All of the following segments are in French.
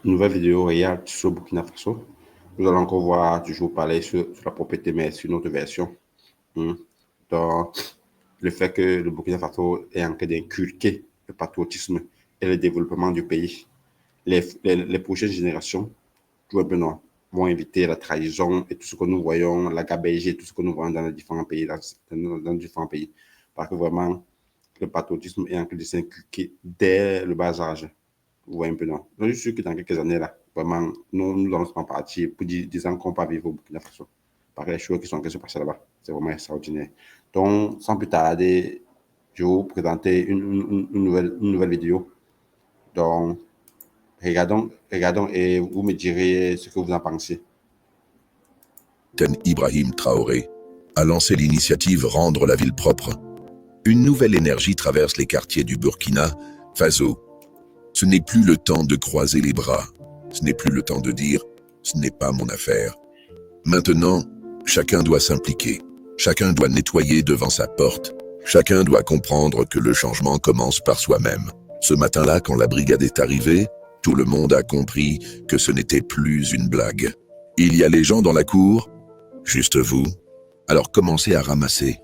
Nouvelle vidéo réelle sur Burkina Faso. Nous allons encore voir, toujours parler sur la propriété, mais sur notre version. Hmm. Donc, le fait que le Burkina Faso est en train d'inculquer le patriotisme et le développement du pays. Les prochaines générations, tout simplement, vont éviter la trahison et tout ce que nous voyons, la gabegie, tout ce que nous voyons dans les différents pays, dans différents pays. Parce que vraiment, le patriotisme est en train de s'inculquer dès le bas âge. Vous voyez un peu, non? Donc, je suis sûr que dans quelques années, là, vraiment, nous allons se partir pour 10 ans qu'on va vivre au Burkina Faso. Par les choses qui sont en train de se passer là-bas. C'est vraiment extraordinaire. Donc, sans plus tarder, je vais vous présenter une nouvelle vidéo. Donc, regardons et vous me direz ce que vous en pensez. Ibrahim Traoré a lancé l'initiative Rendre la ville propre. Une nouvelle énergie traverse les quartiers du Burkina Faso. Ce n'est plus le temps de croiser les bras. Ce n'est plus le temps de dire « ce n'est pas mon affaire ». Maintenant, chacun doit s'impliquer. Chacun doit nettoyer devant sa porte. Chacun doit comprendre que le changement commence par soi-même. Ce matin-là, quand la brigade est arrivée, tout le monde a compris que ce n'était plus une blague. Il y a les gens dans la cour, juste vous. Alors commencez à ramasser.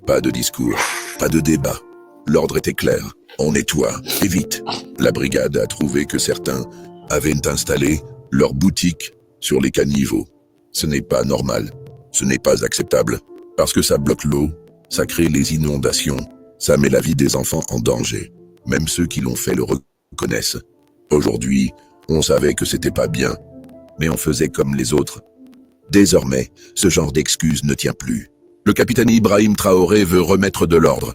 Pas de discours, pas de débat. L'ordre était clair. On nettoie, et vite. La brigade a trouvé que certains avaient installé leur boutique sur les caniveaux. Ce n'est pas normal. Ce n'est pas acceptable. Parce que ça bloque l'eau, ça crée les inondations, ça met la vie des enfants en danger. Même ceux qui l'ont fait le reconnaissent. Aujourd'hui, on savait que c'était pas bien, mais on faisait comme les autres. Désormais, ce genre d'excuse ne tient plus. Le capitaine Ibrahim Traoré veut remettre de l'ordre.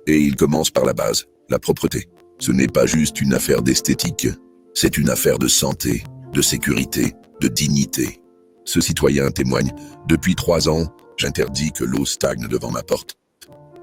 Et il commence par la base, la propreté. Ce n'est pas juste une affaire d'esthétique, c'est une affaire de santé, de sécurité, de dignité. Ce citoyen témoigne, depuis 3 ans, j'interdis que l'eau stagne devant ma porte.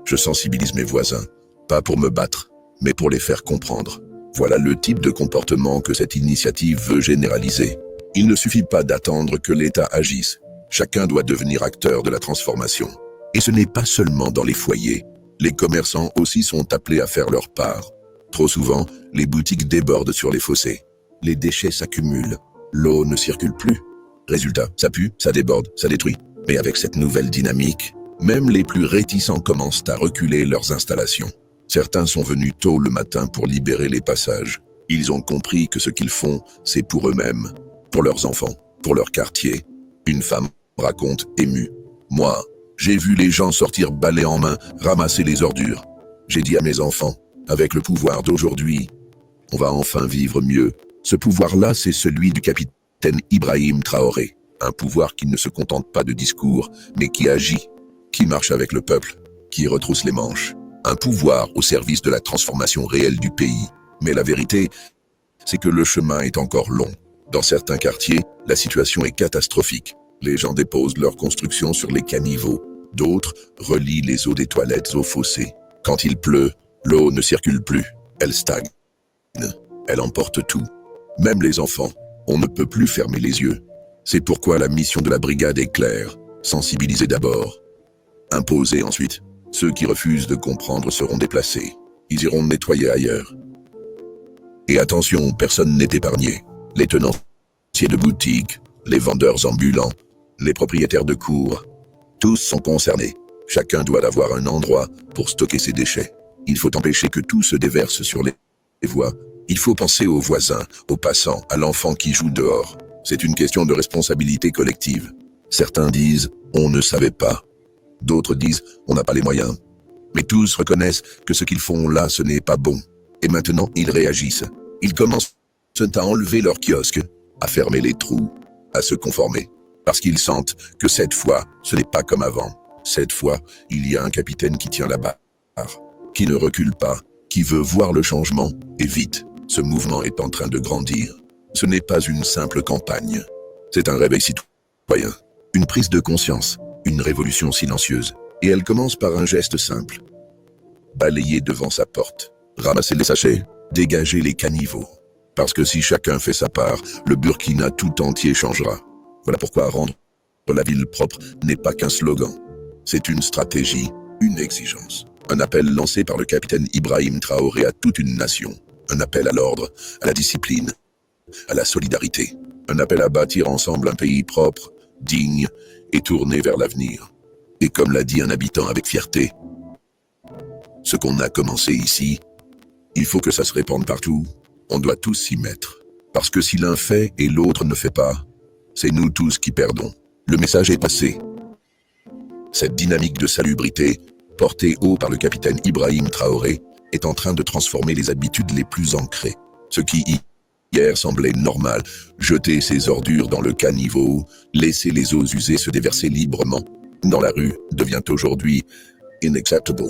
Je sensibilise mes voisins, pas pour me battre, mais pour les faire comprendre. Voilà le type de comportement que cette initiative veut généraliser. Il ne suffit pas d'attendre que l'État agisse. Chacun doit devenir acteur de la transformation. Et ce n'est pas seulement dans les foyers. Les commerçants aussi sont appelés à faire leur part. Trop souvent, les boutiques débordent sur les fossés. Les déchets s'accumulent. L'eau ne circule plus. Résultat, ça pue, ça déborde, ça détruit. Mais avec cette nouvelle dynamique, même les plus réticents commencent à reculer leurs installations. Certains sont venus tôt le matin pour libérer les passages. Ils ont compris que ce qu'ils font, c'est pour eux-mêmes, pour leurs enfants, pour leur quartier. Une femme raconte émue. Moi, j'ai vu les gens sortir balai en main, ramasser les ordures. J'ai dit à mes enfants, avec le pouvoir d'aujourd'hui, on va enfin vivre mieux. Ce pouvoir-là, c'est celui du capitaine Ibrahim Traoré. Un pouvoir qui ne se contente pas de discours, mais qui agit, qui marche avec le peuple, qui retrousse les manches. Un pouvoir au service de la transformation réelle du pays. Mais la vérité, c'est que le chemin est encore long. Dans certains quartiers, la situation est catastrophique. Les gens déposent leurs constructions sur les caniveaux. D'autres relient les eaux des toilettes aux fossés. Quand il pleut, l'eau ne circule plus. Elle stagne. Elle emporte tout. Même les enfants. On ne peut plus fermer les yeux. C'est pourquoi la mission de la brigade est claire. Sensibiliser d'abord. Imposer ensuite. Ceux qui refusent de comprendre seront déplacés. Ils iront nettoyer ailleurs. Et attention, personne n'est épargné. Les tenanciers de boutiques, les vendeurs ambulants, les propriétaires de cours, tous sont concernés. Chacun doit avoir un endroit pour stocker ses déchets. Il faut empêcher que tout se déverse sur les voies. Il faut penser aux voisins, aux passants, à l'enfant qui joue dehors. C'est une question de responsabilité collective. Certains disent « on ne savait pas ». D'autres disent « on n'a pas les moyens ». Mais tous reconnaissent que ce qu'ils font là, ce n'est pas bon. Et maintenant, ils réagissent. Ils commencent à enlever leurs kiosques, à fermer les trous, à se conformer. Parce qu'ils sentent que cette fois, ce n'est pas comme avant. Cette fois, il y a un capitaine qui tient la barre, qui ne recule pas, qui veut voir le changement, et vite. Ce mouvement est en train de grandir. Ce n'est pas une simple campagne. C'est un réveil citoyen, une prise de conscience, une révolution silencieuse. Et elle commence par un geste simple. Balayer devant sa porte, ramasser les sachets, dégager les caniveaux. Parce que si chacun fait sa part, le Burkina tout entier changera. Voilà pourquoi rendre la ville propre n'est pas qu'un slogan. C'est une stratégie, une exigence. Un appel lancé par le capitaine Ibrahim Traoré à toute une nation. Un appel à l'ordre, à la discipline. à la solidarité. Un appel à bâtir ensemble un pays propre, digne et tourné vers l'avenir. Et comme l'a dit un habitant avec fierté, ce qu'on a commencé ici, il faut que ça se répande partout. On doit tous s'y mettre. Parce que si l'un fait et l'autre ne fait pas, c'est nous tous qui perdons. Le message est passé. Cette dynamique de salubrité, portée haut par le capitaine Ibrahim Traoré, est en train de transformer les habitudes les plus ancrées. Ce qui hier semblait normal, jeter ses ordures dans le caniveau, laisser les eaux usées se déverser librement dans la rue, devient aujourd'hui unacceptable.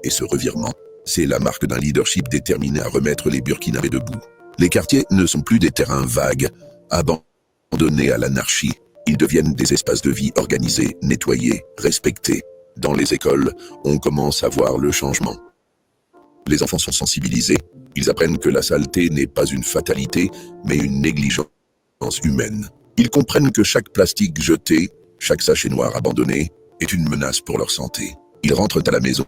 Et ce revirement, c'est la marque d'un leadership déterminé à remettre les Burkinabés debout. Les quartiers ne sont plus des terrains vagues, abandonnés à l'anarchie. Ils deviennent des espaces de vie organisés, nettoyés, respectés. Dans les écoles, on commence à voir le changement. Les enfants sont sensibilisés. Ils apprennent que la saleté n'est pas une fatalité, mais une négligence humaine. Ils comprennent que chaque plastique jeté, chaque sachet noir abandonné, est une menace pour leur santé. Ils rentrent à la maison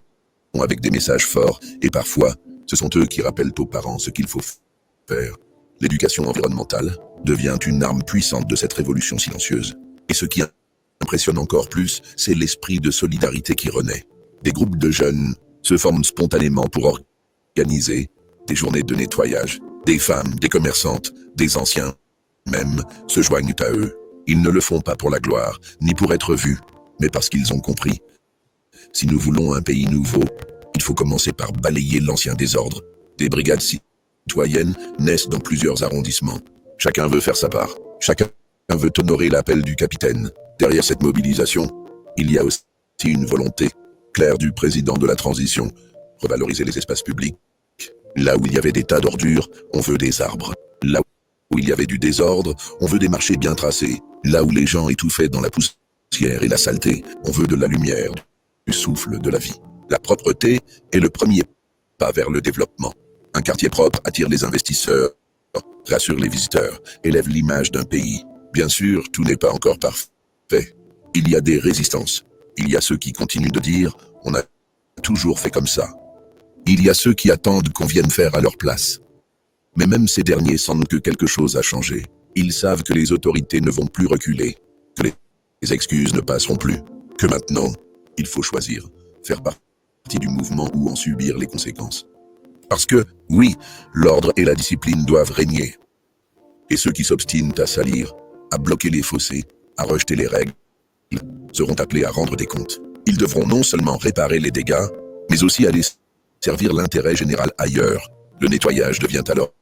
avec des messages forts, et parfois, ce sont eux qui rappellent aux parents ce qu'il faut faire. L'éducation environnementale devient une arme puissante de cette révolution silencieuse. Et ce qui impressionne encore plus, c'est l'esprit de solidarité qui renaît. Des groupes de jeunes se forment spontanément pour organiser des journées de nettoyage. Des femmes, des commerçantes, des anciens, même, se joignent à eux. Ils ne le font pas pour la gloire, ni pour être vus, mais parce qu'ils ont compris. Si nous voulons un pays nouveau, il faut commencer par balayer l'ancien désordre. Des brigades citoyennes naissent dans plusieurs arrondissements. Chacun veut faire sa part. Chacun veut honorer l'appel du capitaine. Derrière cette mobilisation, il y a aussi une volonté claire du président de la transition. Revaloriser les espaces publics. Là où il y avait des tas d'ordures, on veut des arbres. Là où il y avait du désordre, on veut des marchés bien tracés. Là où les gens étouffaient dans la poussière et la saleté, on veut de la lumière, du souffle de la vie. La propreté est le premier pas vers le développement. Un quartier propre attire les investisseurs, rassure les visiteurs, élève l'image d'un pays. Bien sûr, tout n'est pas encore parfait. Il y a des résistances. Il y a ceux qui continuent de dire « on a toujours fait comme ça ». Il y a ceux qui attendent qu'on vienne faire à leur place. Mais même ces derniers sentent que quelque chose a changé. Ils savent que les autorités ne vont plus reculer, que les excuses ne passeront plus, que maintenant, il faut choisir, faire partie du mouvement ou en subir les conséquences. Parce que, oui, l'ordre et la discipline doivent régner. Et ceux qui s'obstinent à salir, à bloquer les fossés, à rejeter les règles, seront appelés à rendre des comptes. Ils devront non seulement réparer les dégâts, mais aussi aller servir l'intérêt général ailleurs. Le nettoyage devient alors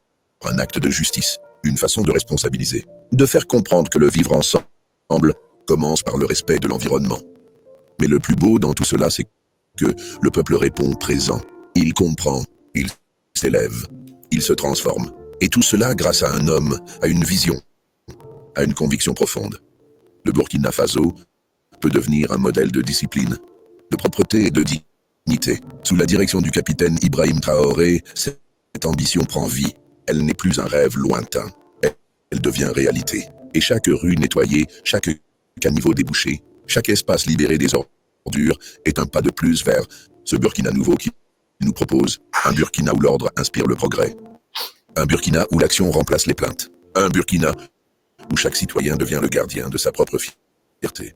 un acte de justice, une façon de responsabiliser, de faire comprendre que le vivre ensemble commence par le respect de l'environnement. Mais le plus beau dans tout cela, c'est que le peuple répond présent. Il comprend, il s'élève, il se transforme. Et tout cela grâce à un homme, à une vision, à une conviction profonde. Le Burkina Faso peut devenir un modèle de discipline, de propreté et de dignité. Sous la direction du capitaine Ibrahim Traoré, cette ambition prend vie. Elle n'est plus un rêve lointain. Elle devient réalité. Et chaque rue nettoyée, chaque caniveau débouché, chaque espace libéré des ordures est un pas de plus vers ce Burkina nouveau qui nous propose. Un Burkina où l'ordre inspire le progrès. Un Burkina où l'action remplace les plaintes. Un Burkina où chaque citoyen devient le gardien de sa propre fierté.